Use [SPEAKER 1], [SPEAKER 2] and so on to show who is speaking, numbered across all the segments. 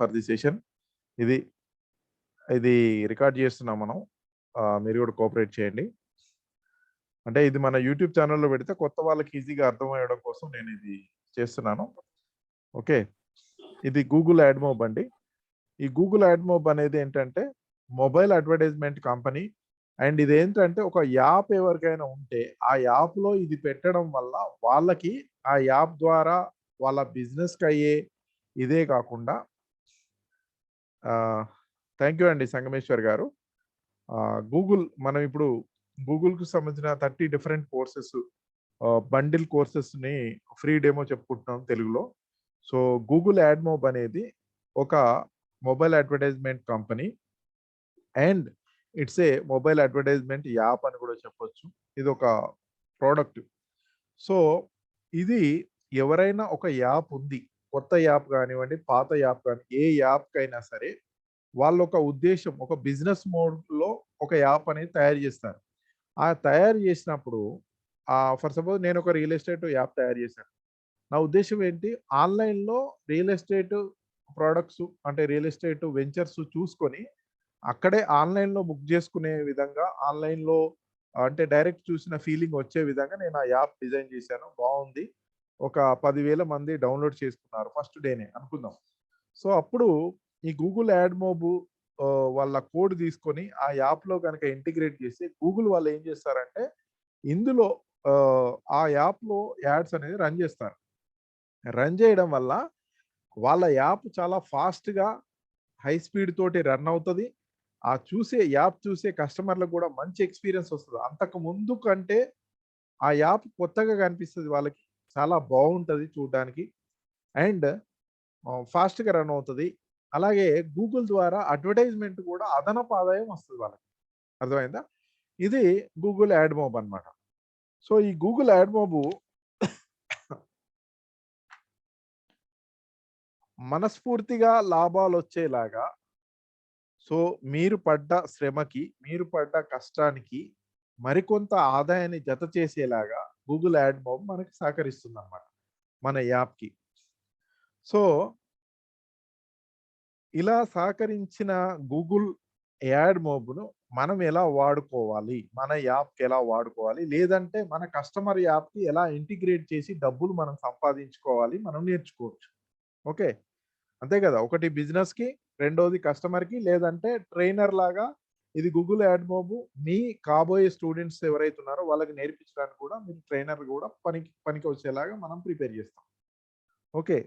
[SPEAKER 1] For the session. ఇది ఇది record చేస్తున్నాం మనం. మీరు కూడా కోఆపరేట్ చేయండి. అంటే ఇది మన యూట్యూబ్ ఛానల్‌లో పెడితే కొత్త వాళ్ళకి ఈజీగా అర్థమయ్యడం కోసం నేను ఇది చేస్తున్నాను. ఓకే. ఇది గూగుల్ యాడ్‌మోబ్ అండి. ఈ గూగుల్ యాడ్‌మోబ్ అనేది ఏంటంటే మొబైల్ అడ్వర్టైజ్‌మెంట్ కంపెనీ. అండ్ ఇదేంటంటే ఒక యాప్ ఎవరికైనా ఉంటే ఆ యాప్‌లో ఇది పెట్టడం వల్ల వాళ్ళకి ఆ యాప్ ద్వారా వాళ్ళ బిజినెస్‌కి అయ్యే ఇదే కాకుండా థ్యాంక్ యూ అండి సంగమేశ్వర్ గారు. గూగుల్ మనం ఇప్పుడు గూగుల్‌కి సంబంధించిన 30 డిఫరెంట్ కోర్సెస్ బండిల్ కోర్సెస్‌ని ఫ్రీ డెమో చెప్పుకుంటున్నాం తెలుగులో. సో, గూగుల్ యాడ్‌మోబ్ అనేది ఒక mobile advertisement company. And it's a mobile advertisement app అని కూడా చెప్పొచ్చు. ఇదొక ప్రొడక్ట్. సో, ఇది ఎవరైనా ఒక యాప్ ఉంది. కొత్త యాప్ గానివ్వండి, పాత యాప్ గాని ఏ యాప్‌కైనా సరే వాళ్ళొక ఉద్దేశ్యం ఒక బిజినెస్ మోడ్‌లో ఒక యాప్ అనేది తయారు చేస్తారు. ఆ తయారు చేసినప్పుడు ఫర్ సపోజ్ నేనొక రియల్ ఎస్టేట్ యాప్ తయారు చేశాను. నా ఉద్దేశ్యం ఏంటి? ఆన్‌లైన్‌లో రియల్ ఎస్టేట్ ప్రొడక్ట్స్ అంటే రియల్ ఎస్టేట్ వెంచర్స్ చూసుకొని అక్కడే ఆన్‌లైన్‌లో బుక్ చేసుకునే విధంగా ఆన్‌లైన్‌లో అంటే డైరెక్ట్ చూసిన ఫీలింగ్ వచ్చే విధంగా నేను ఆ యాప్ డిజైన్ చేశాను. బావుంది. ఒక 10,000 మంది డౌన్‌లోడ్ చేసుకున్నారు ఫస్ట్ డేనే అనుకుందాం. సో, అప్పుడు ఈ గూగుల్ యాడ్‌మోబ్ వాళ్ళ కోడ్ తీసుకొని ఆ యాప్‌లో గనక ఇంటిగ్రేట్ చేసి గూగుల్ వాళ్ళు ఏం చేస్తారంటే ఇందులో ఆ యాప్‌లో యాడ్స్ అనేది రన్ చేస్తారు. రన్ చేయడం వల్ల వాళ్ళ యాప్ చాలా ఫాస్ట్‌గా హై స్పీడ్ తోటి రన్ అవుతది. యాప్ చూసే కస్టమర్‌లకు కూడా మంచి ఎక్స్‌పీరియన్స్ వస్తది. అంతకు ముందు కంటే ఆ యాప్ కొత్తగా కనిపిస్తది వాళ్ళకి. చాలా బావుంటది చూడ్డానికి. అండ్ ఫాస్ట్‌గా రన్ అవుతది. అలాగే గూగుల్ ద్వారా అడ్వర్టైజ్‌మెంట్ కూడా అదనపు ఆదాయం వస్తది వాళ్ళకి. అర్థమైందా? ఇది గూగుల్ యాడ్‌మోబ్ అన్నమాట. సో, ఈ గూగుల్ యాడ్‌మోబు మనస్ఫూర్తిగా లాభాలొచ్చేలాగా సో, మీరు పడ్డ శ్రమకి, మీరు పడ్డ కష్టానికి మరికొంత ఆదాయాన్ని జత చేసేలాగా గూగుల్ యాడ్‌మోబ్ మనకి సహకరిస్తుందన్నమాట. మన యాప్‌కి. సో, ఇలా సహకరించిన గూగుల్ యాడ్‌మోబ్‌ను మనం ఎలా వాడుకోవాలి? మన యాప్‌కి ఎలా వాడుకోవాలి? లేదంటే మన కస్టమర్ యాప్‌కి ఎలా ఇంటిగ్రేట్ చేసి డబ్బులు మనం సంపాదించుకోవాలి? మనం నేర్చుకోవచ్చు. ఓకే. అంతే కదా! ఒకటి బిజినెస్‌కి, రెండోది కస్టమర్‌కి లేదంటే ట్రైనర్ లాగా ఇది గూగుల్ యాడ్‌మోబ్ మీ కాబోయే స్టూడెంట్స్ ఎవరైతే ఉన్నారో వాళ్ళకి నేర్పించడానికి కూడా మీరు ట్రైనర్ కూడా పనికొచ్చేలాగా మనం ప్రిపేర్ చేస్తాం. ఓకే.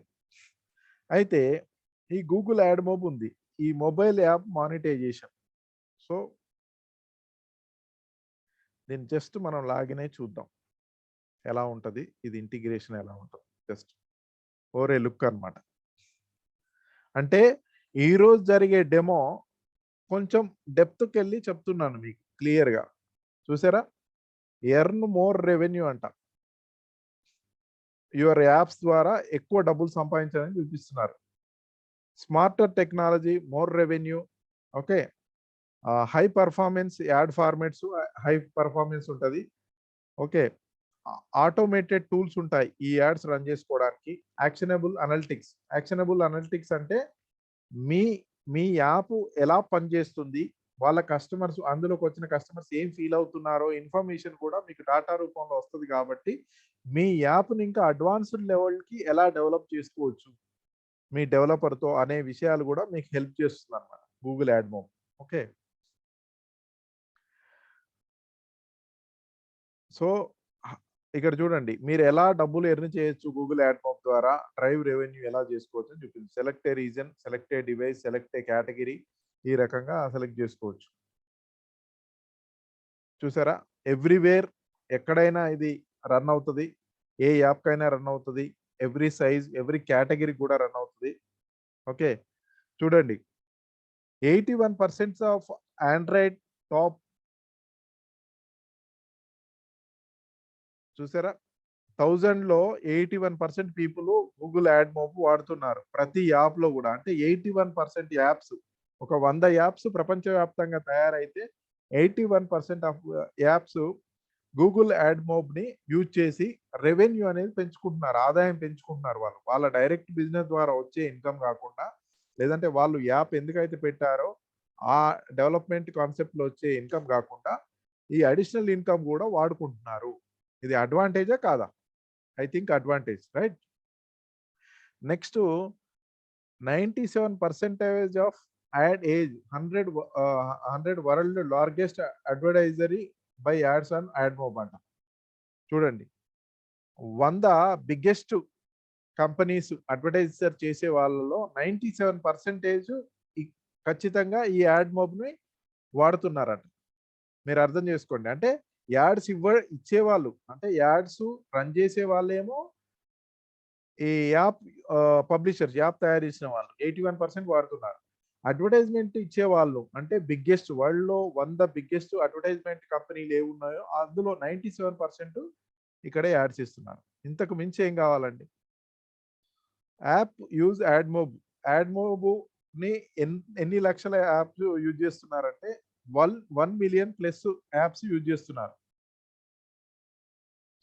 [SPEAKER 1] అయితే ఈ గూగుల్ యాడ్‌మోబ్ ఉంది. ఈ మొబైల్ యాప్ మానిటైజేషన్. సో, దీన్ని జస్ట్ మనం లాగిన్ అయ్యి చూద్దాం. ఎలా ఉంటది? ఇది ఇంటిగ్రేషన్ ఎలా ఉంటది? జస్ట్ ఓవర్ ఏ లుక్ అన్నమాట. అంటే ఈరోజు జరిగే డెమో కొంచెం డెప్త్‌కెళ్ళి చెప్తున్నాను మీకు క్లియర్‌గా. చూసారా? ఎర్న్ మోర్ రెవెన్యూ అంట. యువర్ యాప్స్ ద్వారా ఎక్కువ డబ్బులు సంపాదించాలని చూపిస్తున్నారు. Smarter technology, more revenue. Okay. High performance add formats high performance ఉంటది. ఓకే. ఆటోమేటెడ్ టూల్స్ ఉంటాయి. ఈ యాడ్స్ రన్ చేసుకోవడానికి. యాక్షనబుల్ అనలిటిక్స్ అంటే మీ మీ యాప్ ఎలా పనిచేస్తుంది? వాళ్ళ కస్టమర్స్ అందులోకొచ్చిన కస్టమర్స్ ఏం ఫీల్ అవుతున్నారో ఇన్ఫర్మేషన్ కూడా మీకు డాటా రూపంలో వస్తది కాబట్టి, మీ యాప్‌ని ఇంకా అడ్వాన్స్‌డ్ లెవెల్‌కి ఎలా డెవలప్ చేసుకోవచ్చు? మీ డెవలపర్‌తో అనే విషయాలు కూడా మీకు హెల్ప్ చేస్తుందన్నమాట. గూగుల్ యాడ్‌మోబ్. ఓకే. సో, హ ఇక్కడ చూడండి. మీరు ఎలా డబ్బులు ఎర్న్ చేయొచ్చు గూగుల్ యాడ్‌మోబ్ ద్వారా, డ్రైవ్ రెవెన్యూ ఎలా చేసుకోవచ్చు అని చెప్పింది. సెలెక్ట్ ఏ రీజన్, సెలెక్ట్ ఏ డివైస్, సెలెక్ట్ ఏ కేటగరీ ఈ రకంగా సెలెక్ట్ చేసుకోవచ్చు. చూసారా? ఎవ్రీవేర్ ఎక్కడైనా ఇది రన్ అవుతది. ఏ యాప్‌కైనా రన్ అవుతది. ఎవ్రీ సైజ్, ఎవ్రీ కేటగరీ కూడా రన్ అవుతది. ఓకే. చూడండి. 81% ఆఫ్ ఆండ్రాయిడ్ టాప్ చూసారా? 1000లో 81% పీపుల్ గూగుల్ యాడ్‌మోబ్ వాడుతున్నారు. ప్రతి యాప్‌లో గూడా. అంటే 81% యాప్స్ ఒక 100 యాప్స్ ప్రపంచవ్యాప్తంగా తయారైతే 81% ఆఫ్ యాప్స్ గూగుల్ యాడ్‌మోబ్‌ని యూజ్ చేసి రెవెన్యూ అనేది పెంచుకుంటున్నారు. ఆదాయం పెంచుకుంటున్నారు వాళ్ళు. వాళ్ళ డైరెక్ట్ బిజినెస్ ద్వారా వచ్చే ఇన్‌కమ్ గాకుండా లేదంటే వాళ్ళు యాప్ ఎందుకైతే పెట్టారో ఆ డెవలప్మెంట్ కాన్సెప్ట్ లో వచ్చే ఇన్కమ్ కాకుండా ఈ అడిషనల్ ఇన్కమ్ కూడా వాడుకుంటున్నారు. ఇది అడ్వాంటేజా కాదా? I think advantage, right? Next 97% of ad age 100 world largest advertisers by ads on AdMob అంట. చూడండి, 100 బిగ్గెస్ట్ కంపెనీస్ అడ్వర్టైజర్ చేసే వాళ్ళలో 97% ఖచ్చితంగా ఈ AdMob ని వాడుతున్నారట. మీరు అర్థం చేసుకోండి. అంటే యాడ్స్ ఇచ్చేవాళ్ళు, అంటే యాడ్స్ రన్ చేసే వాళ్ళేమో ఈ యాప్ పబ్లిషర్స్, యాప్ తయారు చేసిన వాళ్ళు 81% వాడుతున్నారు. అడ్వర్టైజ్మెంట్ ఇచ్చేవాళ్ళు అంటే బిగ్గెస్ట్ వరల్డ్లో 100 బిగ్గెస్ట్ అడ్వర్టైజ్మెంట్ కంపెనీలు ఏమున్నాయో అందులో 97% ఇక్కడే యాడ్స్ ఇస్తున్నారు. ఇంతకు మించి ఏం కావాలండి? యాప్ యూజ్ యాడ్మోబ్ ని ఎన్ని లక్షల యాప్స్ యూజ్ చేస్తున్నారంటే 1 మిలియన్ ప్లస్ యాప్స్ యూజ్ చేస్తున్నారు.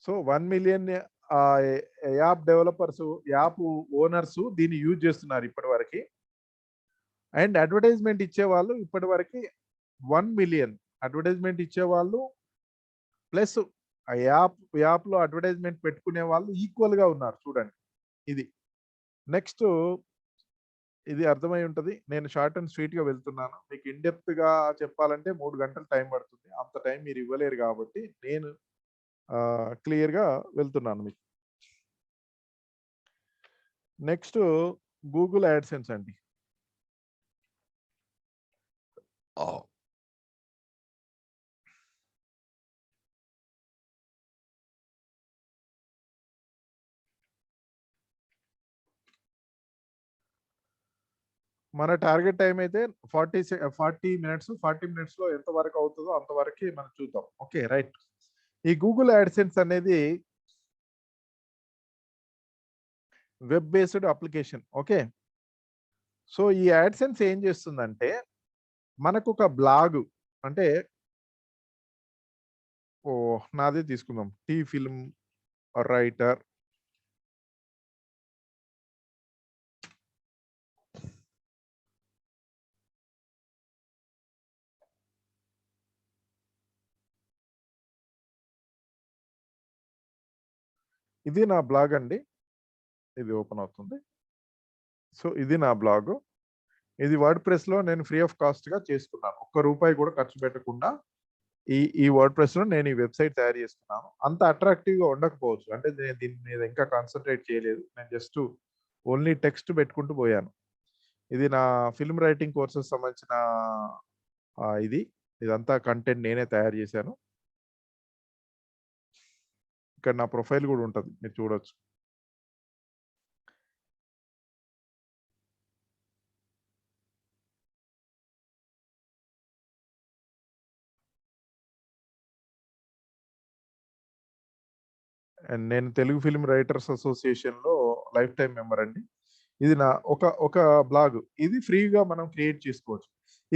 [SPEAKER 1] So 1 million app developers, app owners దీన్ని యూజ్ చేస్తున్నారు ఇప్పటి వరకు. అండ్ అడ్వర్టైజ్మెంట్ ఇచ్చేవాళ్ళు ఇప్పటి వరకు 1 మిలియన్ అడ్వర్టైజ్మెంట్ ఇచ్చేవాళ్ళు ప్లస్ ఆ యాప్లో అడ్వర్టైజ్మెంట్ పెట్టుకునే వాళ్ళు ఈక్వల్ గా ఉన్నారు. చూడండి ఇది. నెక్స్ట్ ఇది అర్థమై ఉంటుంది. నేను షార్ట్ అండ్ స్వీట్ గా వెళ్తున్నాను. మీకు ఇన్ డెప్త్ గా చెప్పాలంటే 3 గంటలు టైం పడుతుంది. అంత టైం మీరు ఇవ్వలేరు కాబట్టి నేను క్లియర్ గా వెళ్తున్నాను మీకు. నెక్స్ట్ గూగుల్ యాడ్సెన్స్ అండి. మన టార్గెట్ టైం అయితే 40 మినిట్స్. 40 మినిట్స్ లో ఎంత వరకు అవుతుందో అంతవరకు మనం చూద్దాం. Okay, right. ఈ గూగుల్ యాడ్సెన్స్ అనేది web based application. Okay, so ఈ యాడ్సెన్స్ ఏం చేస్తుందంటే మనకు ఒక బ్లాగ్, అంటే నాదే తీసుకుందాం, టీ ఫిల్మ్ రైటర్. ఇది నా బ్లాగ్ అండి. ఇది ఓపెన్ అవుతుంది. సో ఇది నా బ్లాగ్. ఇది వర్డ్ ప్రెస్ లో నేను ఫ్రీ ఆఫ్ కాస్ట్ గా చేసుకున్నాను. ₹1 కూడా ఖర్చు పెట్టకుండా ఈ వర్డ్ ప్రెస్ లో నేను ఈ వెబ్సైట్ తయారు చేస్తున్నాను. అంత అట్రాక్టివ్ గా ఉండకపోవచ్చు, అంటే నేను దీని మీద ఇంకా కాన్సన్ట్రేట్ చేయలేదు. నేను జస్ట్ ఓన్లీ టెక్స్ట్ పెట్టుకుంటూ పోయాను. ఇది నా ఫిల్మ్ రైటింగ్ కోర్సెస్ సంబంధించిన ఇదంతా కంటెంట్ నేనే తయారు చేశాను. ఇక్కడ నా ప్రొఫైల్ కూడా ఉంటుంది, మీరు చూడొచ్చు. అండ్ నేను తెలుగు ఫిల్మ్ రైటర్స్ అసోసియేషన్ లో లైఫ్ టైం మెంబర్ అండి. ఇది నా ఒక బ్లాగ్. ఇది ఫ్రీగా మనం క్రియేట్ చేసుకోవచ్చు.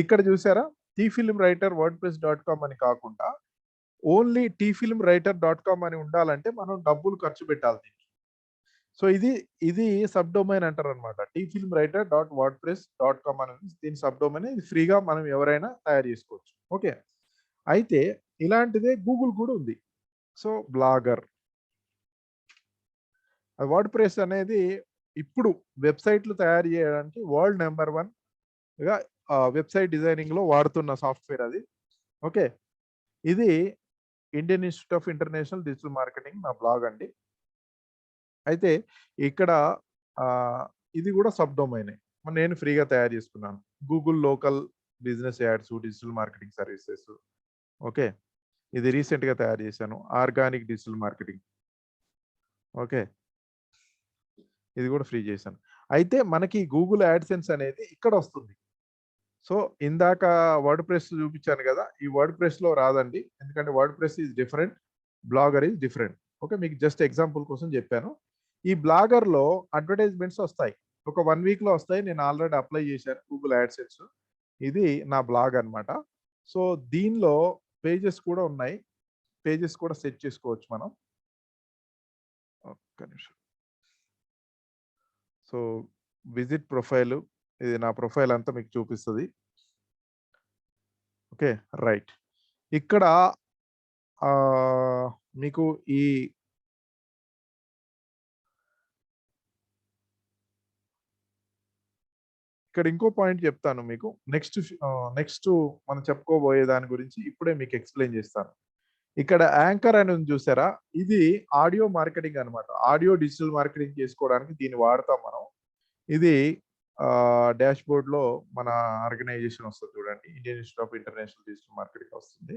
[SPEAKER 1] ఇక్కడ చూసారా, tfilmwriter.wordpress.com అని కాకుండా ఓన్లీ tfilmwriter.com అని ఉండాలంటే మనం డబ్బులు ఖర్చు పెట్టాలి దీనికి. సో ఇది సబ్ డొమైన్ అంటారు అనమాట. tfilmwriter.wordpress.com అనేది దీని సబ్ డొమైన్. ఇది ఫ్రీగా మనం ఎవరైనా తయారు చేసుకోవచ్చు. ఓకే, అయితే ఇలాంటిదే గూగుల్ కూడా ఉంది. సో బ్లాగర్, వర్డ్ ప్రెస్ అనేది ఇప్పుడు వెబ్సైట్లు తయారు చేయడానికి వరల్డ్ నెంబర్ 1గా వెబ్సైట్ డిజైనింగ్ లో వాడుతున్న సాఫ్ట్వేర్ అది. ఓకే, ఇది Indian Institute of International Digital marketing నా బ్లాగ్ అండి. అయితే ఇక్కడ ఇది కూడా సబ్ డొమైన్ నేను ఫ్రీగా తయారు చేసుకున్నాను. Google local business ads, digital marketing services. Okay, ఇది రీసెంట్ గా తయారు చేశాను. Organic digital marketing. ఓకే, ఇది కూడా ఫ్రీ చేశాను. అయితే మనకి గూగుల్ యాడ్సెన్స్ అనేది ఇక్కడ వస్తుంది. సో ఇందాక వర్డ్ ప్రెస్ చూపించాను కదా, ఈ వర్డ్ ప్రెస్ లో రాదండి, ఎందుకంటే word press is different, blogger is different. Okay, మీకు జస్ట్ ఎగ్జాంపుల్ కోసం చెప్పాను. ఈ బ్లాగర్ లో అడ్వర్టైజ్మెంట్స్ వస్తాయి, ఒక 1 వీక్ లో వస్తాయి. నేను ఆల్రెడీ అప్లై చేశాను గూగుల్ యాడ్సెన్స్. ఇది నా బ్లాగ్ అన్నమాట. సో దీనిలో పేజెస్ కూడా ఉన్నాయి. పేజెస్ కూడా సెట్ చేసుకోవచ్చు మనం. ఒక్క నిమిషం. సో విజిట్ ప్రొఫైల్, ఇది నా ప్రొఫైల్ అంతా మీకు చూపిస్తది. ఓకే. రైట్. ఇక్కడ మీకు ఈ ఇక్కడ ఇంకో పాయింట్ చెప్తాను మీకు. నెక్స్ట్ మనం చెప్పుకోబోయే దాని గురించి ఇప్పుడే మీకు ఎక్స్‌ప్లెయిన్ చేస్తాను. ఇక్కడ యాంకర్ అని ఉంది చూసారా? ఇది ఆడియో మార్కెటింగ్ అన్నమాట. ఆడియో డిజిటల్ మార్కెటింగ్ చేసుకోవడానికి దీన్ని వాడతాం మనం. ఇది డాష్‌బోర్డ్‌లో మన ఆర్గనైజేషన్ వస్తది చూడండి. Indian Institute of International Digital Marketing వస్తుంది.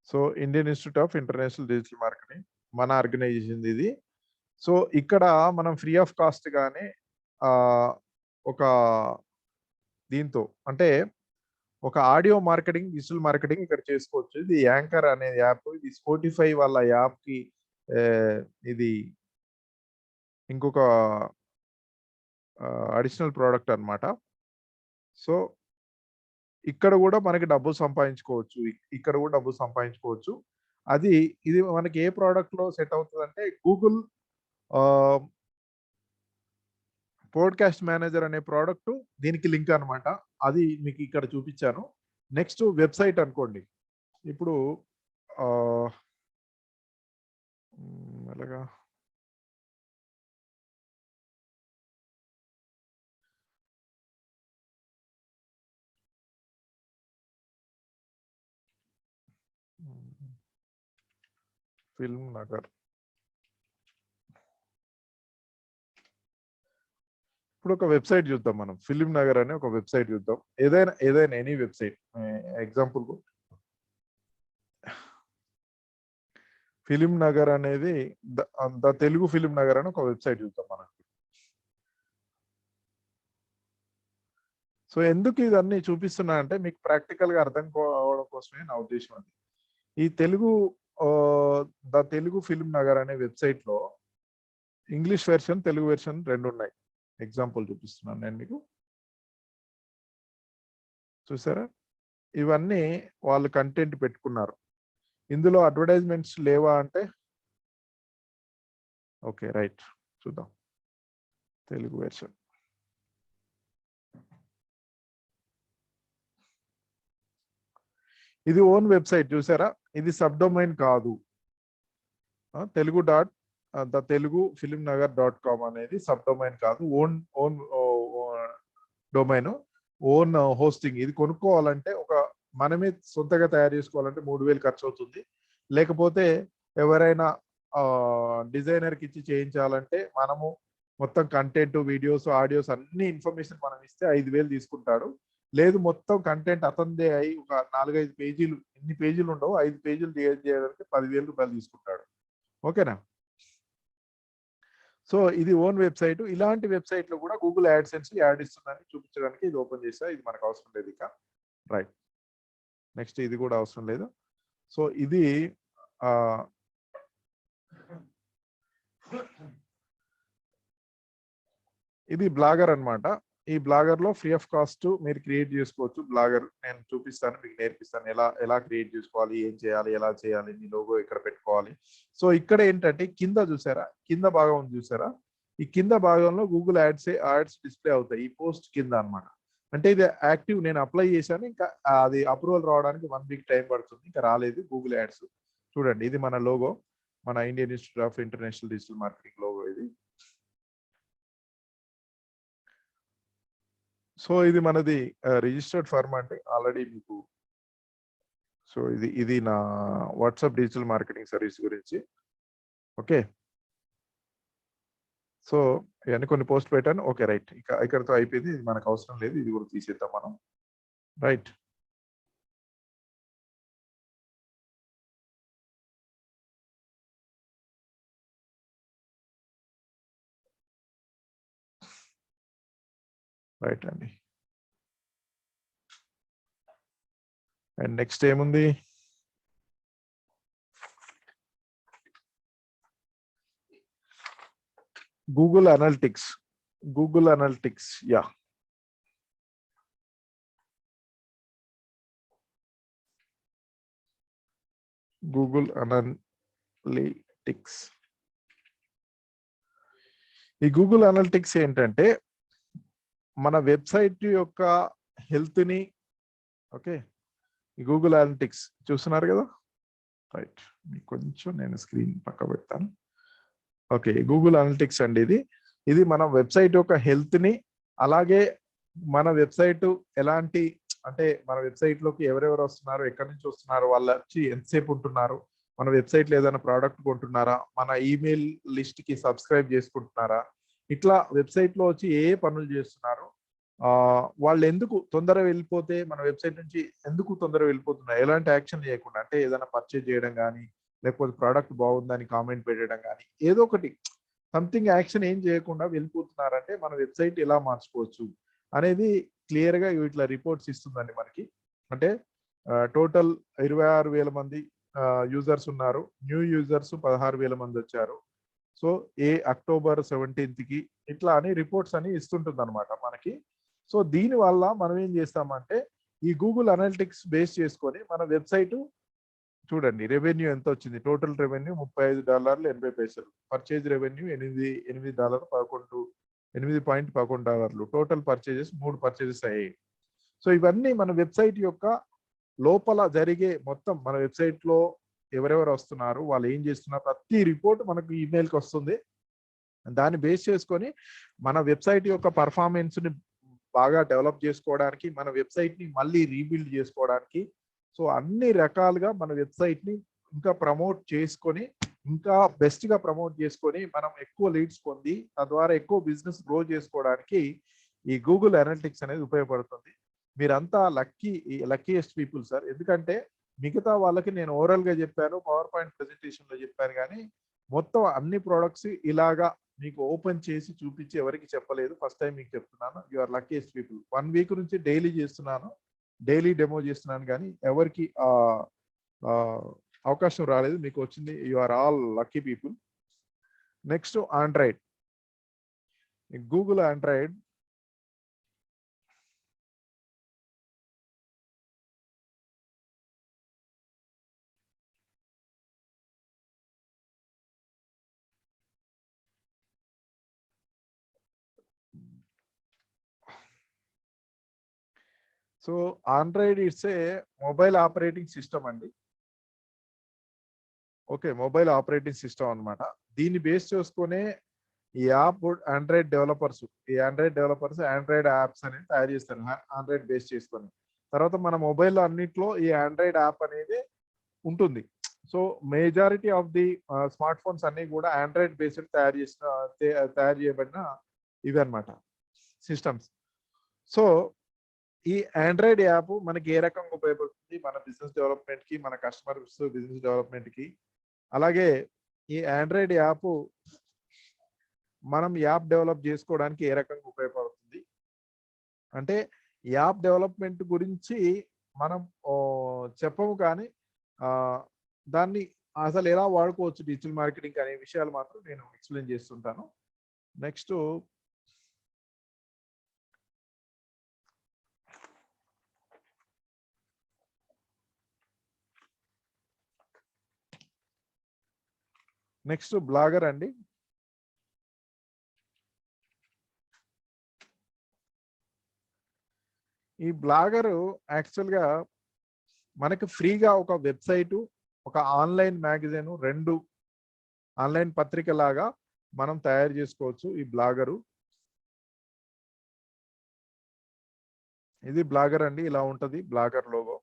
[SPEAKER 1] So, Indian Institute of International Digital Marketing మన ఆర్గనైజేషన్‌ది ఇది. సో, ఇక్కడ మనం ఫ్రీ ఆఫ్ కాస్ట్ గానే ఆహ్, ఒక దీంతో అంటే ఒక ఆడియో మార్కెటింగ్, డిజిటల్ మార్కెటింగ్ ఇక్కడ చేసుకోవచ్చు. ఇది యాంకర్ అనే యాప్. ఇది స్పాటిఫై వాళ్ళ యాప్‌కి ఆహ్, ఇది ఇంకొక అడిషనల్ ప్రొడక్ట్ అన్నమాట. సో, ఇక్కడ గూడా మనకి డబ్బులు సంపాదించుకోవచ్చు. ఇక్కడ గూడా డబ్బులు సంపాదించుకోవచ్చు. ఇది మనకి ఏ ప్రొడక్ట్‌లో సెట్ అవుతదంటే గూగుల్ ఆహ్, పోడ్‌కాస్ట్ మేనేజర్ అనే ప్రొడక్ట్ దీనికి లింక్ అన్నమాట. అది మీకు ఇక్కడ చూపిచ్చాను. నెక్స్ట్ వెబ్‌సైట్ అనుకోండి. ఇప్పుడు ఆహ్, ఎలాగా? ఫిల్మ్ నగర్. ఇప్పుడు ఒక వెబ్‌సైట్ చూద్దాం మనం. ఫిల్మ్ నగర్ అనే ఒక వెబ్‌సైట్ చూద్దాం. ఏదైనా ఎనీ వెబ్‌సైట్. ఎగ్జాంపుల్‌కు ఫిల్మ్ నగర్ అనేది ద తెలుగు ఫిల్మ్ నగర్ అని ఒక వెబ్‌సైట్ చూద్దాం మనం. సో, ఎందుకు ఇదన్నీ చూపిస్తున్నా అంటే మీకు ప్రాక్టికల్‌గా అర్థం అవ్వడం కోసమే నా ఉద్దేశ్యం అది. ఈ తెలుగు ఆహ్, ద తెలుగు ఫిల్మ్ నగర్ అనే వెబ్‌సైట్‌లో ఇంగ్లీష్ వెర్షన్, తెలుగు వెర్షన్ 2 ఉన్నాయి. ఎగ్జాంపుల్ చూపిస్తున్నాను నేను మీకు. చూసారా? ఇవన్నీ వాళ్ళు కంటెంట్ పెట్టుకున్నారు. ఇందులో అడ్వర్టైజ్‌మెంట్స్ లేవా అంటే ఓకే. రైట్. చూద్దాం. తెలుగు వెర్షన్. ఇది ఓన్ వెబ్‌సైట్ చూసారా? ఇది సబ్ డొమైన్ కాదు. Telugu dot the Telugu film Nagar dot com అనేది సబ్ డొమైన్ కాదు. Own own domain. Own hosting. ఇది కొనుక్కోవాలంటే మనమే సొంతంగా తయారు చేసుకోవాలంటే 3000 ఖర్చవుతుంది. లేకపోతే ఎవరైనా డిజైనర్‌కి ఇచ్చి చేయించాలంటే మనము మొత్తం కంటెంట్, వీడియోస్, ఆడియోస్ అన్ని ఇన్ఫర్మేషన్ మనం ఇస్తే 5000 తీసుకుంటాడు. లేదు మొత్తం కంటెంట్ అతనిదే అయి ఒక 4, 5 పేజీలు ఇన్ని పేజీలు ఉండవు. 5 పేజీలు డిజైన్ చేయడానికి రూ. 10,000 తీసుకుంటాడు. ఓకేనా? సో, ఇది ఓన్ వెబ్‌సైట్. ఇలాంటి వెబ్‌సైట్‌లో కూడా గూగుల్ యాడ్‌సెన్స్ యాడ్ ఇస్తుందని చూపించడానికి ఇది ఓపెన్ చేశా. ఇది మనకు అవసరం లేదు ఇక. రైట్. నెక్స్ట్ ఇది కూడా అవసరం లేదు. సో, ఇది ఆహ్ ఇది బ్లాగర్ అన్నమాట. ఈ బ్లాగర్‌లో ఫ్రీ ఆఫ్ కాస్ట్ మీరు క్రియేట్ చేసుకోవచ్చు. బ్లాగర్ నేను చూపిస్తాను. మీకు నేర్పిస్తాను. ఎలా ఎలా క్రియేట్ చేసుకోవాలి? ఏం చేయాలి? ఎలా చేయాలి? మీ లోగో ఎక్కడ పెట్టుకోవాలి? సో, ఇక్కడ ఏంటంటే కింద చూసారా? కింద భాగం ఉంది చూసారా? ఈ కింద భాగంలో గూగుల్ యాడ్స్ డిస్‌ప్లే అవుతాయి. ఈ పోస్ట్ కింద అన్నమాట. అంటే ఇది యాక్టివ్ నేను అప్లై చేశాను. ఇంకా అది అప్రూవల్ రావడానికి 1 వీక్ టైం పడుతుంది. ఇంకా రాలేదు గూగుల్ యాడ్స్. చూడండి ఇది మన లోగో. మన Indian Institute of International Digital marketing logo ఇది. సో, ఇది మనది రిజిస్టర్డ్ ఫర్మ్ అండి. ఆల్రెడీ మీకు సో, ఇది నా వాట్సాప్ డిజిటల్ మార్కెటింగ్ సర్వీస్ గురించి. ఓకే. సో, ఇవన్నీ కొన్ని పోస్ట్ పెట్టాను. ఓకే. రైట్. ఇక్కడితో అయిపోయింది. ఇది మనకు అవసరం లేదు. ఇది కూడా తీసేద్దాం మనం. రైట్. రైట్ అండి. అండ్ నెక్స్ట్ ఏముంది, Google analytics. Google analytics, yeah. Google analytics. ఈ గూగుల్ అనలిటిక్స్ ఏంటంటే మన వెబ్సైట్ యొక్క హెల్త్ ని, ఓకే, ఈ గూగుల్ అనలిటిక్స్ చూస్తున్నారు కదా, రైట్. మీకు కొంచెం నేను స్క్రీన్ పక్క పెడతాను. ఓకే, గూగుల్ అనలిటిక్స్ అండి ఇది మన వెబ్సైట్ యొక్క హెల్త్ ని, అలాగే మన వెబ్సైట్ ఎలాంటి, అంటే మన వెబ్సైట్ లోకి ఎవరెవరు వస్తున్నారు, ఎక్కడి నుంచి వస్తున్నారు, వాళ్ళు వచ్చి ఎంతసేపు ఉంటున్నారు, మన వెబ్సైట్ లో ఏదైనా ప్రోడక్ట్ కొంటున్నారా, మన ఈమెయిల్ లిస్ట్ కి సబ్స్క్రైబ్ చేసుకుంటున్నారా, ఇట్లా వెబ్సైట్ లో వచ్చి ఏ పనులు చేస్తున్నారు, వాళ్ళు ఎందుకు తొందరగా వెళ్ళిపోతే, మన వెబ్సైట్ నుంచి ఎందుకు తొందరగా వెళ్ళిపోతున్నారు, ఎలాంటి యాక్షన్ చేయకుండా, అంటే ఏదైనా పర్చేజ్ చేయడం కానీ, లేకపోతే ప్రోడక్ట్ బాగుందని కామెంట్ పెట్టడం కానీ, ఏదో ఒకటి సంథింగ్ యాక్షన్ ఏం చేయకుండా వెళ్ళిపోతున్నారంటే మన వెబ్సైట్ ఎలా మార్చుకోవచ్చు అనేది క్లియర్ గా ఇట్లా రిపోర్ట్స్ ఇస్తుందండి మనకి. అంటే టోటల్ 26,000 మంది యూజర్స్ ఉన్నారు, న్యూ యూజర్స్ 16,000 మంది వచ్చారు. సో అక్టోబర్ 17th కి ఇట్లా అని రిపోర్ట్స్ అని ఇస్తుంటుంది అనమాట మనకి. సో దీని వల్ల మనం ఏం చేస్తామంటే ఈ గూగుల్ అనలిటిక్స్ బేస్ చేసుకొని మన వెబ్సైట్ చూడండి, రెవెన్యూ ఎంత వచ్చింది, total revenue $35.80, purchase revenue $8.11, total purchases 3 purchases అయ్యాయి. సో ఇవన్నీ మన వెబ్సైట్ యొక్క లోపల జరిగే మొత్తం, మన వెబ్సైట్ లో ఎవరెవరు వస్తున్నారు, వాళ్ళు ఏం చేస్తున్నారు, ప్రతి రిపోర్ట్ మనకు ఈమెయిల్కి వస్తుంది. దాన్ని బేస్ చేసుకొని మన వెబ్సైట్ యొక్క పర్ఫార్మెన్స్ ని బాగా డెవలప్ చేసుకోవడానికి, మన వెబ్సైట్ ని మళ్ళీ రీబిల్డ్ చేసుకోవడానికి, సో అన్ని రకాలుగా మన వెబ్సైట్ ని ఇంకా ప్రమోట్ చేసుకొని, ఇంకా బెస్ట్ గా ప్రమోట్ చేసుకొని మనం ఎక్కువ లీడ్స్ పొంది తద్వారా ఎక్కువ బిజినెస్ గ్రో చేసుకోవడానికి ఈ గూగుల్ అనలిటిక్స్ అనేది ఉపయోగపడుతుంది. మీరంతా లక్కీయెస్ట్ పీపుల్ సార్. ఎందుకంటే మిగతా వాళ్ళకి నేను ఓవరాల్ గా చెప్పాను, పవర్ పాయింట్ ప్రెజెంటేషన్ లో చెప్పాను, కానీ మొత్తం అన్ని ప్రోడక్ట్స్ ఇలాగా మీకు ఓపెన్ చేసి చూపించి ఎవరికి చెప్పలేదు, ఫస్ట్ టైం మీకు చెప్తున్నాను. You are luckiest people. 1 week నుంచి డైలీ చేస్తున్నాను, డైలీ డెమో చేస్తున్నాను, కానీ ఎవరికి అవకాశం రాలేదు, మీకు వచ్చింది. You are all lucky people. Next android, Google android. So android it's a mobile operating system అండి. ఓకే, మొబైల్ ఆపరేటింగ్ సిస్టమ్ అన్నమాట. దీన్ని బేస్ చేసుకునే ఈ app android developers android apps అనేది తయారు చేస్తారు, ఆండ్రాయిడ్ బేస్ చేసుకొని. తర్వాత మన మొబైల్ అన్నిట్లో ఈ ఆండ్రాయిడ్ యాప్ అనేది ఉంటుంది. So majority of the smart phones అన్ని కూడా ఆండ్రాయిడ్ బేస్డ్ తయారు చేయబడిన ఇవి అన్నమాట సిస్టమ్స్. సో ఈ ఆండ్రాయిడ్ యాప్ మనకి ఏ రకంగా ఉపయోగపడుతుంది, మన బిజినెస్ డెవలప్మెంట్ కి, మన కస్టమర్స్ బిజినెస్ డెవలప్మెంట్ కి. అలాగే ఈ ఆండ్రాయిడ్ యాప్ మనం యాప్ డెవలప్ చేసుకోవడానికి ఏ రకంగా ఉపయోగపడుతుంది అంటే, యాప్ డెవలప్మెంట్ గురించి మనం చెప్పము, కానీ దాన్ని అసలు ఎలా వాడుకోవచ్చు డిజిటల్ మార్కెటింగ్ అనే విషయాలు మాత్రం నేను ఎక్స్ప్లెయిన్ చేస్తుంటాను. నెక్స్ట్ బ్లాగర్ అండి. ఈ బ్లాగర్ యాక్చువల్గా మనకు ఫ్రీగా ఒక వెబ్సైటు, ఒక ఆన్లైన్ మ్యాగజైన్, 2 ఆన్లైన్ పత్రిక లాగా మనం తయారు చేసుకోవచ్చు. ఈ బ్లాగరు, ఇది బ్లాగర్ అండి, ఇలా ఉంటది బ్లాగర్ లోగో.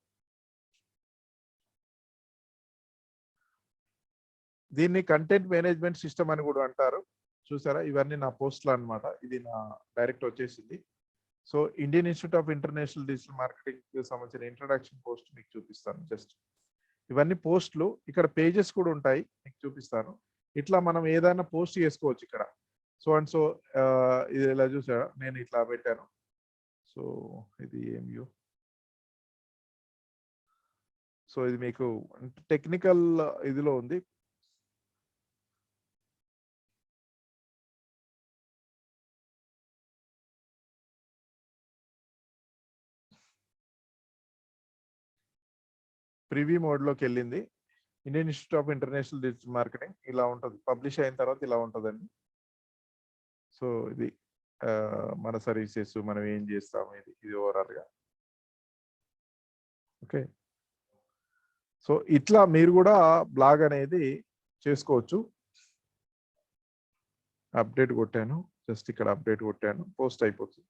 [SPEAKER 1] దీన్ని కంటెంట్ మేనేజ్మెంట్ సిస్టమ్ అని కూడా అంటారు. చూసారా, ఇవన్నీ నా పోస్టులు అన్నమాట. ఇది నా డైరెక్ట్ వచ్చేసింది. So Indian Institute of International Digital marketing సంబంధించిన ఇంట్రడక్షన్ పోస్ట్ మీకు చూపిస్తాను. జస్ట్ ఇవన్నీ పోస్టులు, ఇక్కడ పేజెస్ కూడా ఉంటాయి, మీకు చూపిస్తాను. ఇట్లా మనం ఏదైనా పోస్ట్ చేసుకోవచ్చు ఇక్కడ. సో అండ్ సో ఇది ఇలా చూసారా, నేను ఇట్లా పెట్టాను. సో ఇది ఏం సో ఇది మీకు టెక్నికల్ ఇదిలో ఉంది. ప్రివ్యూ మోడ్లోకి వెళ్ళింది. Indian Institute of International Digital marketing ఇలా ఉంటుంది. పబ్లిష్ అయిన తర్వాత ఇలా ఉంటుందండి. సో ఇది మన సర్వీసెస్, మనం ఏం చేస్తాము, ఇది ఓవరాల్గా. ఓకే, సో ఇట్లా మీరు కూడా బ్లాగ్ అనేది చేసుకోవచ్చు. అప్డేట్ కొట్టాను, జస్ట్ ఇక్కడ అప్డేట్ కొట్టాను, పోస్ట్ అయిపోతుంది.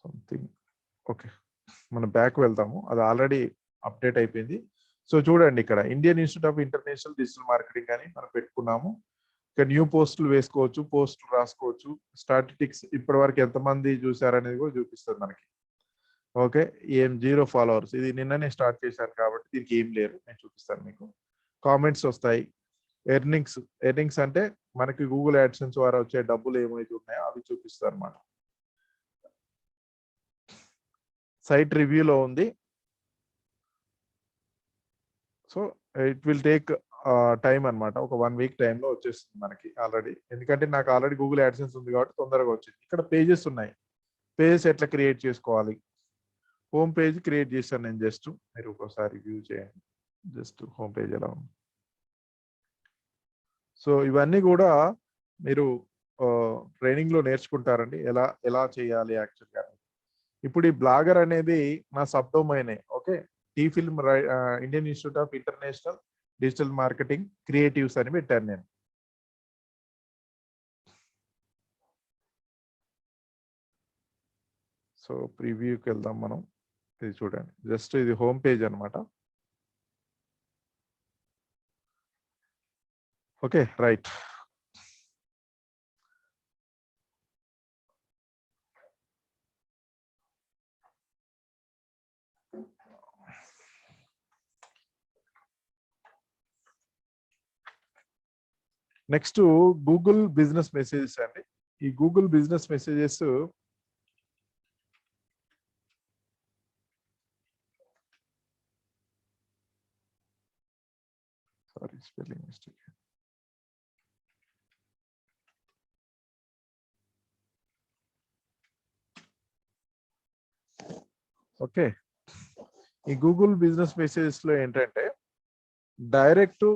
[SPEAKER 1] సంథింగ్ ఓకే, మనం బ్యాక్ వెళ్తాము. అది ఆల్రెడీ అప్డేట్ అయిపోయింది. సో చూడండి, ఇక్కడ Indian Institute of International Digital marketing అని మనం పెట్టుకున్నాము. ఇక న్యూ పోస్టులు వేసుకోవచ్చు, పోస్టులు రాసుకోవచ్చు. స్టాటిస్టిక్స్ ఇప్పటి వరకు ఎంతమంది చూసారనేది కూడా చూపిస్తుంది మనకి. ఓకే, ఏం 0 ఫాలోవర్స్. ఇది నిన్ననే స్టార్ట్ చేశాను కాబట్టి దీనికి ఏం లేరు, నేను చూపిస్తాను మీకు. కామెంట్స్ వస్తాయి. ఎర్నింగ్స్ అంటే మనకి గూగుల్ యాడ్సెన్స్ ద్వారా వచ్చే డబ్బులు ఏమైతే ఉన్నాయో అవి చూపిస్తారు అన్నమాట. సైట్ రివ్యూలో ఉంది. So it will take time అన్నమాట. ఒక 1 వీక్ టైంలో వచ్చేస్తుంది మనకి ఆల్రెడీ. ఎందుకంటే నాకు ఆల్రెడీ గూగుల్ యాడ్సెన్స్ ఉంది కాబట్టి తొందరగా వచ్చింది. ఇక్కడ పేజెస్ ఉన్నాయి. పేజెస్ ఎట్లా క్రియేట్ చేసుకోవాలి, హోమ్ పేజ్ క్రియేట్ చేశాను నేను. జస్ట్ మీరు ఒకసారి వ్యూ చేయండి, జస్ట్ హోమ్ పేజ్ ఎలా ఉంది. సో ఇవన్నీ కూడా మీరు ట్రైనింగ్ లో నేర్చుకుంటారండి, ఎలా చేయాలి యాక్చువల్గా. ఇప్పుడు ఈ బ్లాగర్ అనేది నా సబ్ డొమైనే. Okay, T film Indian Institute of International Digital Marketing creatives అని పెట్టాను నేను. సో ప్రివ్యూకి వెళ్దాం మనం. ఇది చూడండి, జస్ట్ ఇది హోమ్ పేజ్ అనమాట. Okay right. Next Google business messages అండి. ఈ Google business messages sorry spelling mistake. Okay, ఈ గూగుల్ బిజినెస్ మెసేజెస్ లో ఏంటంటే డైరెక్ట్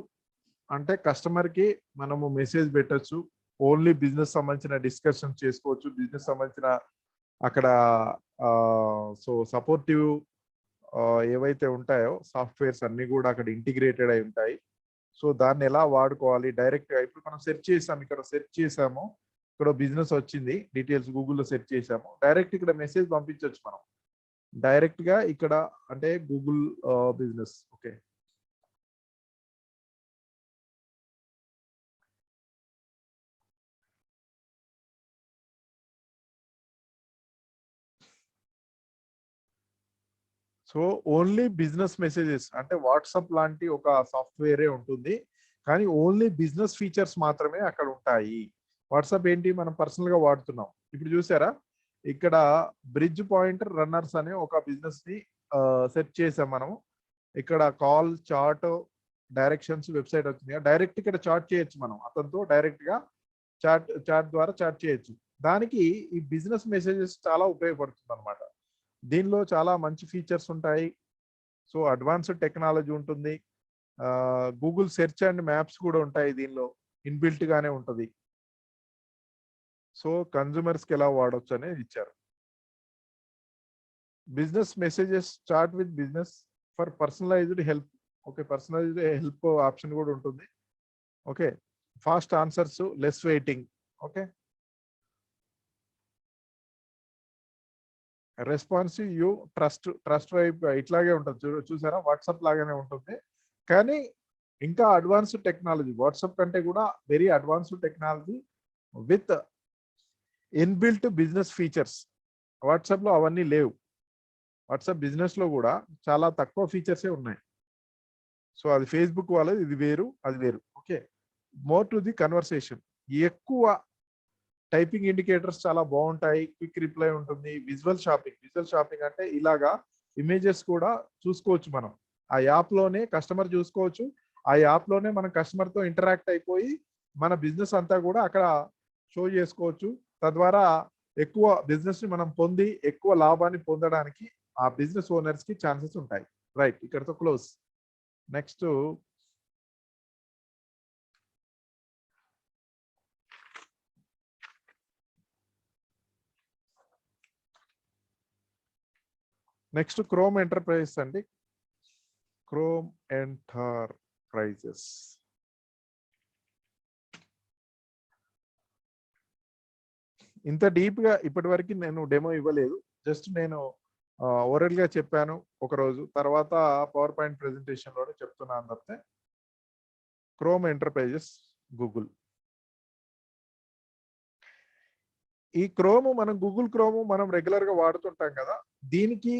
[SPEAKER 1] అంటే కస్టమర్ కి మనము మెసేజ్ పెట్టచ్చు. ఓన్లీ బిజినెస్ సంబంధించిన డిస్కషన్ చేసుకోవచ్చు. బిజినెస్ సంబంధించిన అక్కడ సో సపోర్టివ్ ఏవైతే ఉంటాయో సాఫ్ట్వేర్స్ అన్ని కూడా అక్కడ ఇంటిగ్రేటెడ్ అయి ఉంటాయి. సో దాన్ని ఎలా వాడుకోవాలి డైరెక్ట్ గా. ఇప్పుడు మనం సెర్చ్ చేసాము, ఇక్కడ సెర్చ్ చేసాము, ఇక్కడ బిజినెస్ వచ్చింది, డీటెయిల్స్ గూగుల్లో సెర్చ్ చేసాము. డైరెక్ట్ ఇక్కడ మెసేజ్ పంపించవచ్చు మనం డైరెక్ట్ గా ఇక్కడ, అంటే Google business. Okay, so only business messages అంటే వాట్సాప్ లాంటి ఒక సాఫ్ట్వేరే ఉంటుంది, కానీ ఓన్లీ బిజినెస్ ఫీచర్స్ మాత్రమే అక్కడ ఉంటాయి. వాట్సాప్ ఏంటి, మనం పర్సనల్ గా వాడుతున్నాం. ఇప్పుడు చూసారా, ఇక్కడ బ్రిడ్జ్ పాయింట్ రన్నర్స్ అనే ఒక బిజినెస్ ని సెట్ చేసాం మనము. ఇక్కడ కాల్, చాట్, డైరెక్షన్స్, వెబ్సైట్ వచ్చింది. డైరెక్ట్ ఇక్కడ చాట్ చేయొచ్చు మనం అతనితో, డైరెక్ట్ గా చాట్ ద్వారా చాట్ చేయొచ్చు. దానికి ఈ బిజినెస్ మెసేజెస్ చాలా ఉపయోగపడుతుంది అనమాట. దీనిలో చాలా మంచి ఫీచర్స్ ఉంటాయి. సో అడ్వాన్స్డ్ టెక్నాలజీ ఉంటుంది. గూగుల్ సెర్చ్ అండ్ మ్యాప్స్ కూడా ఉంటాయి దీనిలో, ఇన్బిల్ట్ గానే ఉంటుంది. సో కన్జ్యూమర్స్ కి ఎలా వాడొచ్చు అనేది ఇచ్చారు. Business messages start with business for personalized help. Okay, personalized help option కూడా ఉంటుంది. Okay, fast answers, less waiting. Okay, responsive, you, trust వైపు ఇట్లాగే ఉంటుంది. చూసారా, వాట్సాప్ లాగానే ఉంటుంది, కానీ ఇంకా అడ్వాన్స్డ్ టెక్నాలజీ. వాట్సాప్ కంటే కూడా very advanced technology with inbuilt business features. WhatsApp లో అవన్నీ లేవు. వాట్సాప్ బిజినెస్ లో కూడా చాలా తక్కువ ఫీచర్సే ఉన్నాయి. సో అది ఫేస్బుక్ వాళ్ళది, ఇది వేరు, అది వేరు. Okay, more to the conversation. ఎక్కువ టైపింగ్ ఇండికేటర్స్ చాలా బాగుంటాయి, క్విక్ రిప్లై ఉంటుంది. విజువల్ షాపింగ్ అంటే ఇలాగా ఇమేజెస్ కూడా చూసుకోవచ్చు మనం. ఆ యాప్ లోనే కస్టమర్ చూసుకోవచ్చు. ఆ యాప్ లోనే మనం కస్టమర్ తో ఇంటరాక్ట్ అయిపోయి మన బిజినెస్ అంతా కూడా అక్కడ షో చేసుకోవచ్చు. తద్వారా ఎక్కువ బిజినెస్ ని మనం పొంది ఎక్కువ లాభాన్ని పొందడానికి ఆ బిజినెస్ ఓనర్స్ కి ఛాన్సెస్ ఉంటాయి. రైట్, ఇక్కడతో క్లోజ్. నెక్స్ట్ క్రోమ్ ఎంటర్ప్రైజెస్ అండి. క్రోమ్ ఎంటర్ప్రైజెస్ ఇంత డీప్ గా ఇప్పటి వరకు నేను డెమో ఇవ్వలేదు. జస్ట్ నేను ఓరల్ గా చెప్పాను ఒక రోజు, తర్వాత పవర్ పాయింట్ ప్రెజెంటేషన్ లోనే చెప్తున్నాను తప్పితే. Chrome enterprises Google. ఈ క్రోమ్ మనం గూగుల్ క్రోమ్ మనం రెగ్యులర్ గా వాడుతుంటాం కదా, దీనికి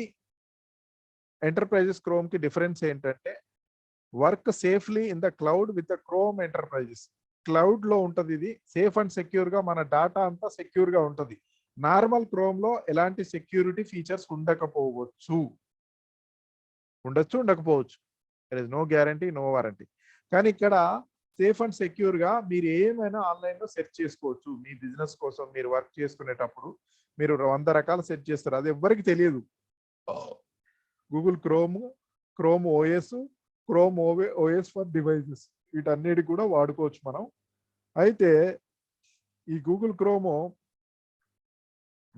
[SPEAKER 1] ఎంటర్ప్రైజెస్ క్రోమ్ కి డిఫరెన్స్ ఏంటంటే work safely in the cloud with the chrome enterprises. Cloud లో ఉంటది, ఇది సేఫ్ అండ్ సెక్యూర్ గా మన డాటా అంతా సెక్యూర్ గా ఉంటది. నార్మల్ క్రోమ్ లో ఎలాంటి సెక్యూరిటీ ఫీచర్స్ ఉండకపోవచ్చు, ఉండకపోవచ్చు. There is no guarantee, no warranty. కానీ ఇక్కడ సేఫ్ అండ్ సెక్యూర్ గా మీరు ఏమైనా ఆన్లైన్ లో సెర్చ్ చేసుకోవచ్చు. మీ బిజినెస్ కోసం మీరు వర్క్ చేసుకునేటప్పుడు మీరు 100 రకాలు సెర్చ్ చేస్తారు, అది ఎవ్వరికి తెలియదు. Google chrome OS, chrome OS for devices, వీటన్నిటి కూడా వాడుకోవచ్చు మనం. అయితే ఈ గూగుల్ క్రోమ్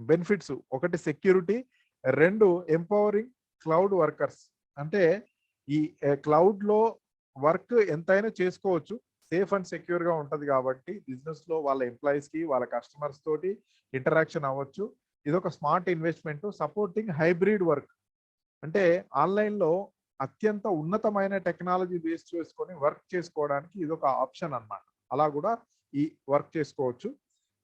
[SPEAKER 1] బెనిఫిట్స్, ఒకటి సెక్యూరిటీ, 2 ఎంపవరింగ్ క్లౌడ్ వర్కర్స్. అంటే ఈ క్లౌడ్ లో వర్క్ ఎంతైనా చేసుకోవచ్చు, సేఫ్ అండ్ సెక్యూర్ గా ఉంటది కాబట్టి బిజినెస్ లో వాళ్ళ ఎంప్లాయీస్ కి వాళ్ళ కస్టమర్స్ తోటి ఇంటరాక్షన్ అవ్వచ్చు. ఇది ఒక smart investment. Supporting hybrid work, అంటే ఆన్లైన్ లో అత్యంత ఉన్నతమైన టెక్నాలజీ బేస్ చేసుకొని వర్క్ చేసుకోవడానికి ఇది ఒక ఆప్షన్ అన్నమాట. అలా కూడా ఈ వర్క్ చేసుకోవచ్చు.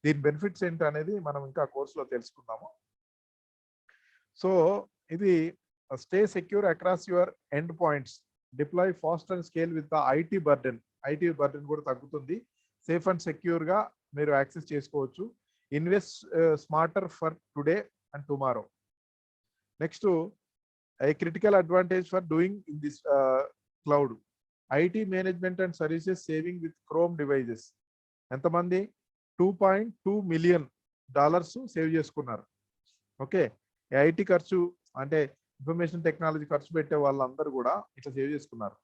[SPEAKER 1] దీని బెనిఫిట్స్ ఏంటి అనేది మనం ఇంకా కోర్సులో తెలుసుకుందాము. సో ఇది stay secure across your end points, deploy fast and scale with the IT burden కూడా తగ్గుతుంది. సేఫ్ అండ్ సెక్యూర్ గా మీరు యాక్సెస్ చేసుకోవచ్చు. Invest smarter for today and tomorrow. Next a critical advantage for doing in this cloud, IT management and services saving with Chrome devices. ఎంతమంది $2.2 million save చేసుకున్నారు. Okay, IT ఖర్చు అంటే information technology ఖర్చు పెట్టే వాళ్ళందరూ కూడా ఇట్లా సేవ్ చేసుకున్నారు.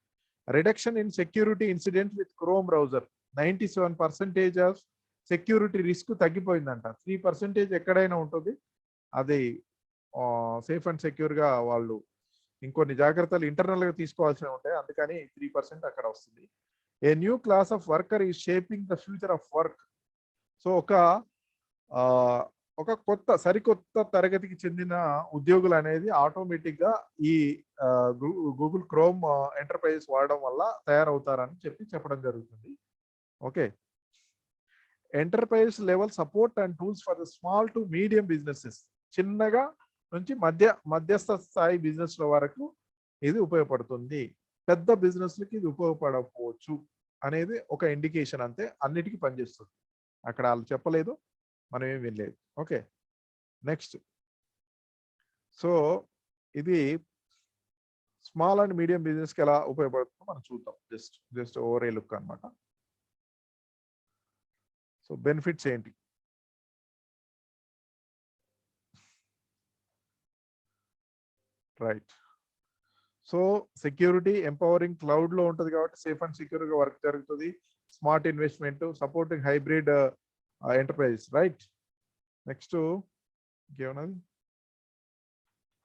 [SPEAKER 1] Reduction in security incident with Chrome browser, 97% of security risk తగ్గిపోయిందంట. 3% ఎక్కడైనా ఉంటుంది, అది సేఫ్ అండ్ సెక్యూర్ గా వాళ్ళు ఇంకొన్ని జాగ్రత్తలు ఇంటర్నల్ గా తీసుకోవాల్సి ఉంటాయి, అందుకని 3% అక్కడ వస్తుంది. A new class of worker ఈ shaping the future of work. So ఒక సరికొత్త తరగతికి చెందిన ఉద్యోగులు అనేది ఆటోమేటిక్ గా ఈ గూగుల్ క్రోమ్ ఎంటర్ప్రైజెస్ వాడడం వల్ల తయారవుతారని చెప్పడం జరుగుతుంది. Okay, enterprise level support and tools for the small to medium businesses, చిన్నగా నుంచి మధ్యస్థ స్థాయి బిజినెస్ వరకు ఇది ఉపయోగపడుతుంది. పెద్ద బిజినెస్ లకి ఇది ఉపయోగపడకపోవచ్చు అనేది ఒక ఇండికేషన్ అంతే, అన్నిటికీ పనిచేస్తుంది. అక్కడ వాళ్ళు చెప్పలేదు, మనం ఏం వినలేదు. Okay, next. సో ఇది స్మాల్ అండ్ మీడియం బిజినెస్ కి ఎలా ఉపయోగపడుతుందో మనం చూద్దాం. జస్ట్ ఓవర్ ఏ లుక్ అన్నమాట. సో బెనిఫిట్స్ ఏంటి? Right, so security empowering cloud లో ఉంటుంది కాబట్టి సేఫ్ అండ్ సెక్యూర్ గా వర్క్ జరుగుతుంది. Smart investment, supporting hybrid enterprise. Right, next ఇంకేమన్నది?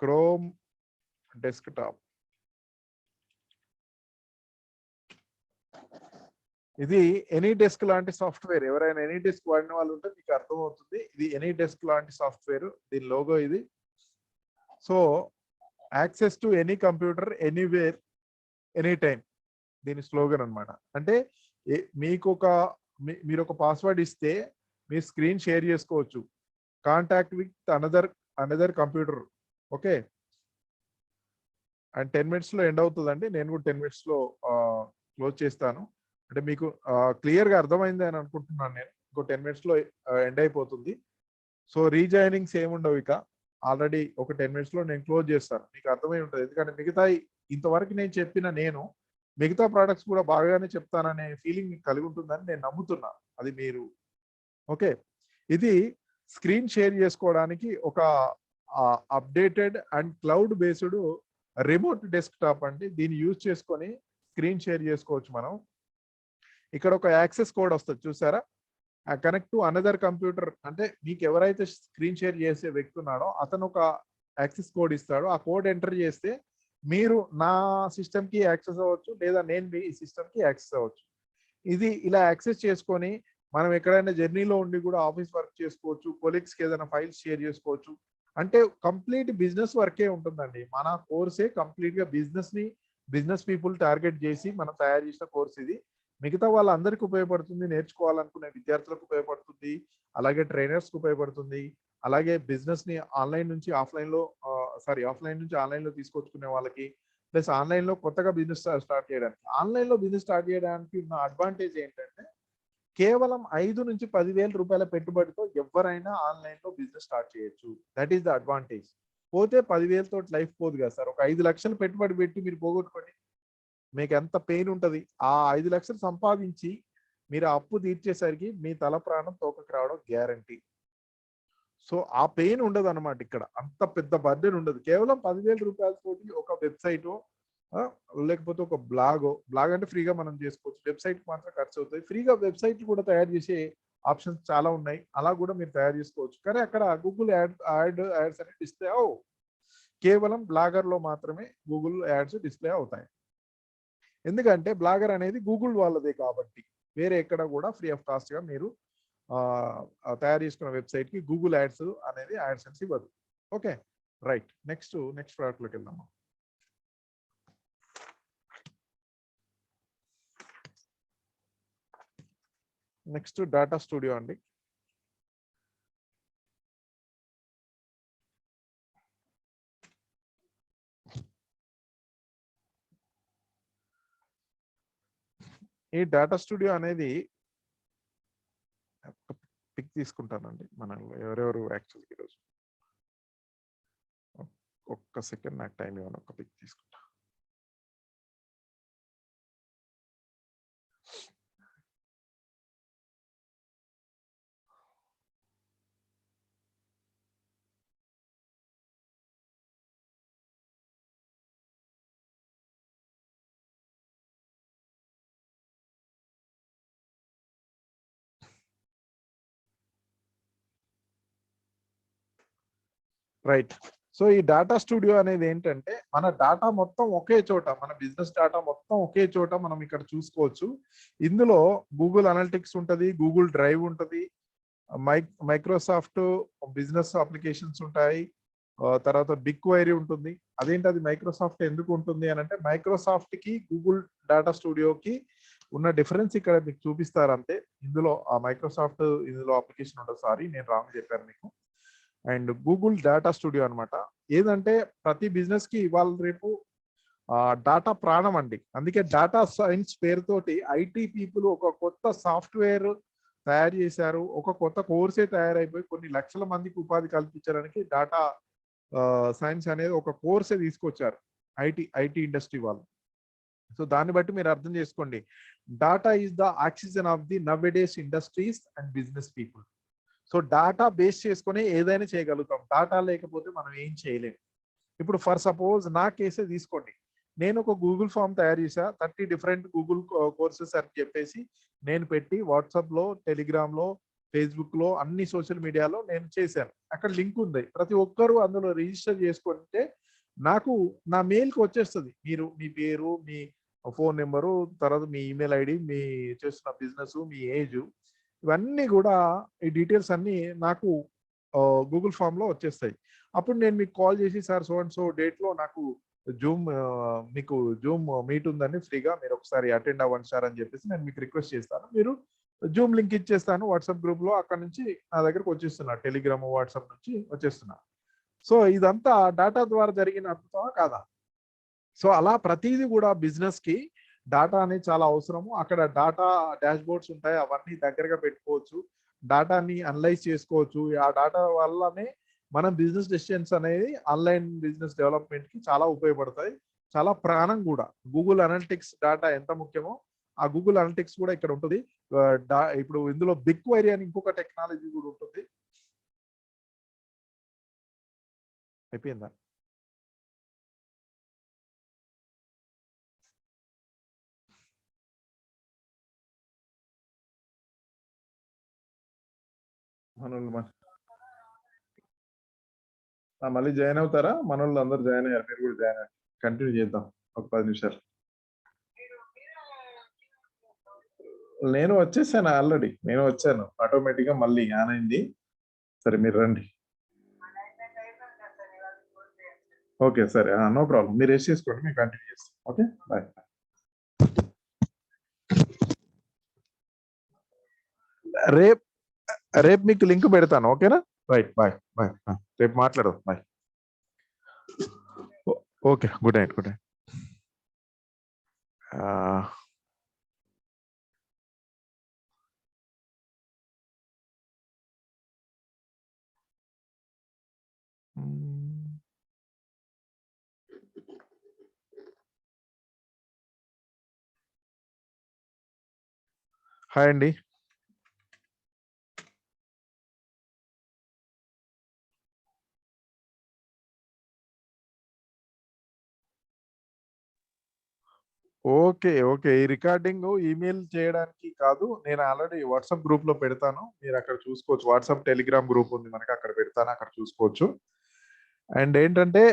[SPEAKER 1] Chrome desktop. ఇది ఎనీ డెస్క్ లాంటి సాఫ్ట్వేర్. ఎవరైనా ఎనీ డెస్క్ వాడిన వాళ్ళు ఉంటే మీకు అర్థమవుతుంది. ఇది ఎనీ డెస్క్ లాంటి సాఫ్ట్వేర్, దీని లోగో ఇది. So access to any computer anywhere any time, దీని స్లోగన్ అన్నమాట. అంటే మీరు ఒక పాస్వర్డ్ ఇస్తే మీ స్క్రీన్ షేర్ చేసుకోవచ్చు. Contact with another computer. Okay, and 10 minutes లో ఎండ్ అవుతుందండి. నేను కూడా 10 minutes లో క్లోజ్ చేస్తాను. అంటే మీకు క్లియర్ గా అర్థమైంది అని అనుకుంటున్నాను నేను. ఇంకో 10 minutes లో ఎండ్ అయిపోతుంది. సో రీజాయినింగ్స్ ఏముండవు ఇక. ఆల్రెడీ ఒక 10 minutes లో నేను క్లోజ్ చేస్తాను. మీకు అర్థమై ఉంటుంది. ఎందుకంటే మిగతా ఇంతవరకు నేను చెప్పిన మిగతా ప్రోడక్ట్స్ కూడా బాగానే చెప్తాననే ఫీలింగ్ మీకు కలిగి ఉంటుందని నేను నమ్ముతున్నా. అది మీరు ఓకే. ఇది స్క్రీన్ షేర్ చేసుకోవడానికి ఒక updated and cloud based remote desktop అండి. దీన్ని యూజ్ చేసుకొని స్క్రీన్ షేర్ చేసుకోవచ్చు మనం. ఇక్కడ ఒక యాక్సెస్ కోడ్ వస్తుంది చూసారా, కనెక్ట్ టు అనదర్ కంప్యూటర్. అంటే మీకు ఎవరైతే స్క్రీన్ షేర్ చేసే వ్యక్తి ఉన్నాడో అతను ఒక యాక్సెస్ కోడ్ ఇస్తాడు. ఆ కోడ్ ఎంటర్ చేస్తే మీరు నా సిస్టమ్ కి యాక్సెస్ అవ్వచ్చు, లేదా నేను మీ సిస్టమ్ కి యాక్సెస్ అవ్వచ్చు. ఇది ఇలా యాక్సెస్ చేసుకొని మనం ఎక్కడైనా జర్నీలో ఉండి కూడా ఆఫీస్ వర్క్ చేసుకోవచ్చు, కొలీగ్స్ కి ఏదైనా ఫైల్స్ షేర్ చేసుకోవచ్చు. అంటే కంప్లీట్ బిజినెస్ వర్కే ఉంటుందండి. మన కోర్సే కంప్లీట్ గా బిజినెస్ పీపుల్ టార్గెట్ చేసి మనం తయారు చేసిన కోర్స్ ఇది. మిగతా వాళ్ళందరికీ ఉపయోగపడుతుంది, నేర్చుకోవాలనుకునే విద్యార్థులకు ఉపయోగపడుతుంది, అలాగే ట్రైనర్స్ కు ఉపయోగపడుతుంది, అలాగే బిజినెస్ ని ఆఫ్లైన్ నుంచి ఆన్లైన్ లో తీసుకొచ్చుకునే వాళ్ళకి, ప్లస్ ఆన్లైన్ లో కొత్తగా బిజినెస్ స్టార్ట్ చేయడానికి. ఆన్లైన్ లో బిజినెస్ స్టార్ట్ చేయడానికి ఉన్న అడ్వాంటేజ్ ఏంటంటే కేవలం 5 నుంచి 10,000 రూపాయల పెట్టుబడితో ఎవరైనా ఆన్లైన్ లో బిజినెస్ స్టార్ట్ చేయొచ్చు. That is the advantage. పోతే 10,000 తోటి లైఫ్ పోదు కదా సార్. ఒక 5 లక్షలు పెట్టుబడి పెట్టి మీరు పోగొట్టుకోండి, మీకు ఎంత పెయిన్ ఉంటుంది. ఆ 5 లక్షలు సంపాదించి మీరు ఆ అప్పు తీర్చేసరికి మీ తల ప్రాణం తోకకు రావడం గ్యారంటీ. సో ఆ పెయిన్ ఉండదు అనమాట. ఇక్కడ అంత పెద్ద బర్డెన్ ఉండదు. కేవలం 10,000 రూపాయలతోటి ఒక వెబ్సైట్ లేకపోతే ఒక బ్లాగ్ అంటే ఫ్రీగా మనం చేసుకోవచ్చు. వెబ్సైట్ మాత్రం ఖర్చు అవుతుంది. ఫ్రీగా వెబ్సైట్ కూడా తయారు చేసే ఆప్షన్స్ చాలా ఉన్నాయి, అలా కూడా మీరు తయారు చేసుకోవచ్చు. కానీ అక్కడ గూగుల్ యాడ్స్ అనేది డిస్ప్లే కేవలం బ్లాగర్ లో మాత్రమే గూగుల్ యాడ్స్ డిస్ప్లే అవుతాయి. ఎందుకంటే బ్లాగర్ అనేది గూగుల్ వాళ్ళదే కాబట్టి వేరే ఎక్కడ కూడా ఫ్రీ ఆఫ్ కాస్ట్ గా మీరు తయారు చేసుకున్న వెబ్సైట్ కి గూగుల్ యాడ్స్ అనేది యాడ్సెన్స్ ఇవ్వదు. Okay right. నెక్స్ట్ ప్రోడక్ట్ లోకి వెళ్దాము. నెక్స్ట్ డాటా స్టూడియో అండి. ఈ డాటా స్టూడియో అనేది పిక్ తీసుకుంటానండి. మన ఎవరెవరు యాక్చువల్గా ఈరోజు ఒక్క సెకండ్ నాకు టైం ఇవ్వండి, ఒక పిక్ తీసుకుంటా. రైట్. సో ఈ డాటా స్టూడియో అనేది ఏంటంటే మన డాటా మొత్తం ఒకే చోట, మన బిజినెస్ డాటా మొత్తం ఒకే చోట మనం ఇక్కడ చూసుకోవచ్చు. ఇందులో గూగుల్ అనలిటిక్స్ ఉంటుంది, గూగుల్ డ్రైవ్ ఉంటుంది, మైక్రోసాఫ్ట్ బిజినెస్ అప్లికేషన్స్ ఉంటాయి, తర్వాత బిగ్ క్వైరీ ఉంటుంది. అదేంటి అది మైక్రోసాఫ్ట్ ఎందుకు ఉంటుంది అని అంటే మైక్రోసాఫ్ట్ కి గూగుల్ డాటా స్టూడియోకి ఉన్న డిఫరెన్స్ ఇక్కడ మీకు చూపిస్తారు అంతే. ఇందులో ఆ మైక్రోసాఫ్ట్ ఇందులో అప్లికేషన్ ఉండదు. సారీ, నేను రాంగ్ చెప్పాను మీకు. అండ్ గూగుల్ డాటా స్టూడియో అనమాట. ఏదంటే ప్రతి బిజినెస్ కి ఇవాళ రేపు డాటా ప్రాణం అండి. అందుకే డాటా సైన్స్ పేరుతోటి ఐటీ పీపుల్ ఒక కొత్త సాఫ్ట్వేర్ తయారు చేశారు, ఒక కొత్త కోర్సే తయారైపోయి కొన్ని లక్షల మందికి ఉపాధి కల్పించడానికి డాటా సైన్స్ అనేది ఒక కోర్సే తీసుకొచ్చారు ఐటీ ఇండస్ట్రీ వాళ్ళు. సో దాన్ని బట్టి మీరు అర్థం చేసుకోండి, data is the oxygen of the nowadays industries and business people. So data base చేసుకుని ఏదైనా చేయగలుగుతాం, డాటా లేకపోతే మనం ఏం చేయలేం. ఇప్పుడు ఫర్ సపోజ్ నా కేసే తీసుకోండి, నేను ఒక గూగుల్ ఫామ్ తయారు చేసా, 30 డిఫరెంట్ గూగుల్ కోర్సెస్ అని చెప్పేసి నేను పెట్టి వాట్సాప్ లో, టెలిగ్రామ్ లో, ఫేస్బుక్ లో, అన్ని సోషల్ మీడియాలో నేను చేశాను. అక్కడ లింక్ ఉంది, ప్రతి ఒక్కరు అందులో రిజిస్టర్ చేసుకుంటే నాకు నా మెయిల్కి వచ్చేస్తుంది. మీరు మీ పేరు, మీ ఫోన్ నెంబరు, తర్వాత మీ ఈమెయిల్ ఐడి, మీ చేస్తున్న బిజినెస్, మీ ఏజ్, ఇవన్నీ కూడా ఈ డీటెయిల్స్ అన్ని నాకు గూగుల్ ఫామ్ లో వచ్చేస్తాయి. అప్పుడు నేను మీకు కాల్ చేసి sir so and so date లో నాకు మీకు జూమ్ మీట్ ఉందని ఫ్రీగా మీరు ఒకసారి అటెండ్ అవ్వండి సార్ అని చెప్పేసి నేను మీకు రిక్వెస్ట్ చేస్తాను. మీరు జూమ్ లింక్ ఇచ్చేస్తాను వాట్సాప్ గ్రూప్ లో, అక్కడ నుంచి నా దగ్గరకు వచ్చేస్తున్నా, టెలిగ్రామ్ వాట్సాప్ నుంచి వచ్చేస్తున్నా. సో ఇదంతా డాటా ద్వారా జరిగిన అద్భుతమా కాదా? సో అలా ప్రతిదీ కూడా బిజినెస్ కి డాటా అనేది చాలా అవసరము. అక్కడ డాటా డాష్‌బోర్డ్స్ ఉంటాయి. అవన్నీ దగ్గరగా పెట్టుకోవచ్చు. డాటాని అనలైజ్ చేసుకోవచ్చు. ఆ డాటా వల్లనే మనం బిజినెస్ డెసిషన్స్ అనేది ఆన్‌లైన్ బిజినెస్ డెవలప్‌మెంట్‌కి చాలా ఉపయోగపడతాయి. చాలా ప్రాణం గూడా. గూగుల్ అనలిటిక్స్ డాటా ఎంత ముఖ్యమో, ఆ గూగుల్ అనలిటిక్స్ కూడా ఇక్కడ ఉంటది. ఇప్పుడు ఇందులో బిగ్ క్వెరీ అని ఇంకొక టెక్నాలజీ కూడా ఉంటుంది. అయిపోయిందా? మనోళ్ళు మళ్ళీ జాయిన్ అవుతారా? మనోళ్ళు అందరూ జాయిన్ అయ్యారు. మీరు కూడా జాయిన్ అయ్యారు. కంటిన్యూ చేద్దాం. ఒక 10 నిమిషాలు. నేను వచ్చేసాను ఆల్రెడీ. నేను వచ్చాను. ఆటోమేటిక్‌గా మళ్ళీ ఆన్ అయింది. సరే మీరు రండి. ఓకే. సరే. No problem. మీరు రెస్ట్ చేసుకోండి. మేము కంటిన్యూ చేస్తాం. ఓకే. బాయ్. రేపు రేపు మీకు లింక్ పెడతాను. ఓకేనా? రైట్. బాయ్. బాయ్. రేపు మాట్లాడదాం. Bye. Okay. Good night. Good night. Hi అండి. ఓకే. ఓకే. ఈ రికార్డింగు ఈమెయిల్ చేయడానికి కాదు. నేను ఆల్రెడీ వాట్సాప్ గ్రూప్‌లో పెడతాను. మీరక్కడ చూసుకోవచ్చు. వాట్సాప్, టెలిగ్రామ్ గ్రూప్ ఉంది మనకి. అక్కడ పెడతాను. అక్కడ చూసుకోవచ్చు. అండ్ ఏంటంటే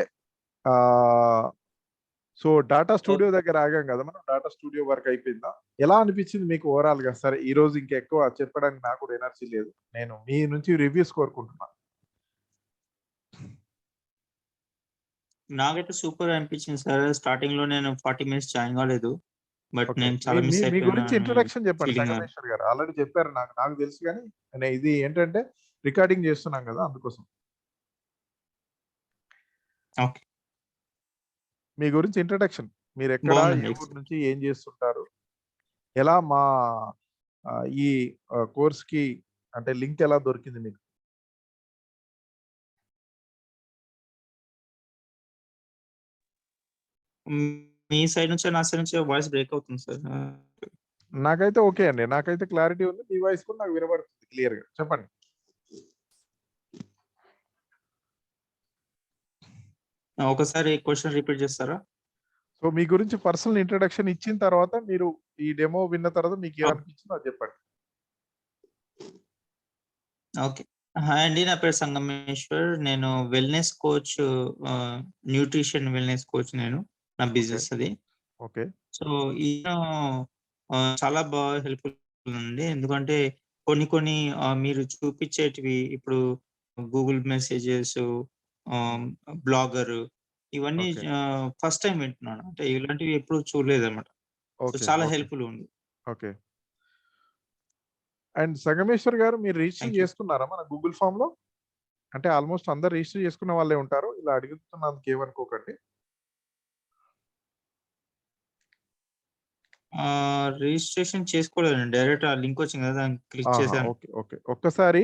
[SPEAKER 1] సో డాటా స్టూడియో దగ్గర ఆగాం కదా మనం. డాటా స్టూడియో వర్క్ అయిపోయిందా? ఎలా అనిపించింది మీకు ఓవరాల్‌గా? సరే ఈరోజు ఇంకెక్కువ చెప్పడానికి నాకు కూడా ఎనర్జీ లేదు. నేను మీ నుంచి రివ్యూస్ కోరుకుంటున్నాను.
[SPEAKER 2] నాకైతే సూపర్ అనిపించింది సార్. స్టార్టింగ్‌లో నేను 40 మినిట్స్ జాయిన్ కాలేదు. But
[SPEAKER 1] okay.
[SPEAKER 2] నేను చాలా మిస్
[SPEAKER 1] మీ గురించి
[SPEAKER 2] అయిపోయానని
[SPEAKER 1] ఇంట్రడక్షన్ చెప్పండి
[SPEAKER 2] ఫీలింగ్.
[SPEAKER 1] సంగమేశ్వర్ గారు. ఆల్రెడీ చెప్పారు నాకు. నాకు తెలుసు గానీ ఇది ఏంటంటే రికార్డింగ్ చేస్తున్నాం కదా అందుకోసం.
[SPEAKER 2] ఓకే.
[SPEAKER 1] మీ గురించి ఇంట్రడక్షన్. మీరెక్కడ? ఏ
[SPEAKER 2] బాగుందండి.
[SPEAKER 1] ఊరు నుంచి ఏం చేస్తుంటారు? ఎలా మా ఈ కోర్స్‌కి అంటే లింక్ ఎలా దొరికింది మీకు?
[SPEAKER 2] మీ సైడ్ నుంచో, నా సైడ్ నుంచో వాయిస్ బ్రేక్ అవుతుంది సార్.
[SPEAKER 1] నాకైతే ఓకే అండి. నాకైతే క్లారిటీ ఉంది. మీ వాయిస్ కూడా నాకు వినబడుతుంది క్లియర్‌గా. చెప్పండి.
[SPEAKER 2] ఒకసారి క్వెషన్ రిపీట్ చేస్తారా?
[SPEAKER 1] సో మీ గురించి పర్సనల్ ఇంట్రడక్షన్ ఇచ్చిన తర్వాత మీరు ఈ డెమో విన్న తర్వాత మీకేమనిపించిందో అది చెప్పండి.
[SPEAKER 2] ఓకే. హాయ్ అండి. నా పేరు సంగమేశ్వర్. నేను wellness coach, nutrition wellness coach నేను. నా
[SPEAKER 1] ఓకే.
[SPEAKER 2] బిజినెస్ అది.
[SPEAKER 1] ఓకే.
[SPEAKER 2] సో, ఈయన చాలా బాగా హెల్ప్‌ఫుల్ అండి. ఎందుకంటే కొన్ని మీరు చూపించేటివి ఇప్పుడు గూగుల్ మెసేజెస్, బ్లాగర్ ఇవన్నీ
[SPEAKER 1] ఓకే.
[SPEAKER 2] ఫస్ట్ టైమ్ వింటున్నాను. అంటే ఇలాంటివి ఎప్పుడు చూడలేదన్నమాట. So,
[SPEAKER 1] okay.
[SPEAKER 2] చాలా
[SPEAKER 1] ఓకే.
[SPEAKER 2] హెల్ప్‌ఫుల్ ఉంది.
[SPEAKER 1] ఓకే. అండ్ సంగమేశ్వర్ గారు మీరు రిజిస్టర్
[SPEAKER 2] థాంక్ యూ.
[SPEAKER 1] చేసుకున్నారా మన గూగుల్ ఫార్మ్‌లో? అంటే ఆల్‌మోస్ట్ అందరూ రిజిస్టర్ చేసుకున్న వాళ్ళే ఉంటారు. ఇలా అడుగుతున్నందుకు ఏమనుకోకండి.
[SPEAKER 2] రిజిస్ట్రేషన్ చేసుకోలేదండి. డైరెక్ట్ ఆ లింక్ వచ్చింది కదా! దాన్ని క్లిక్
[SPEAKER 1] ఆహా!
[SPEAKER 2] చేశాను.
[SPEAKER 1] ఓకే. ఓకే. ఒక్కసారి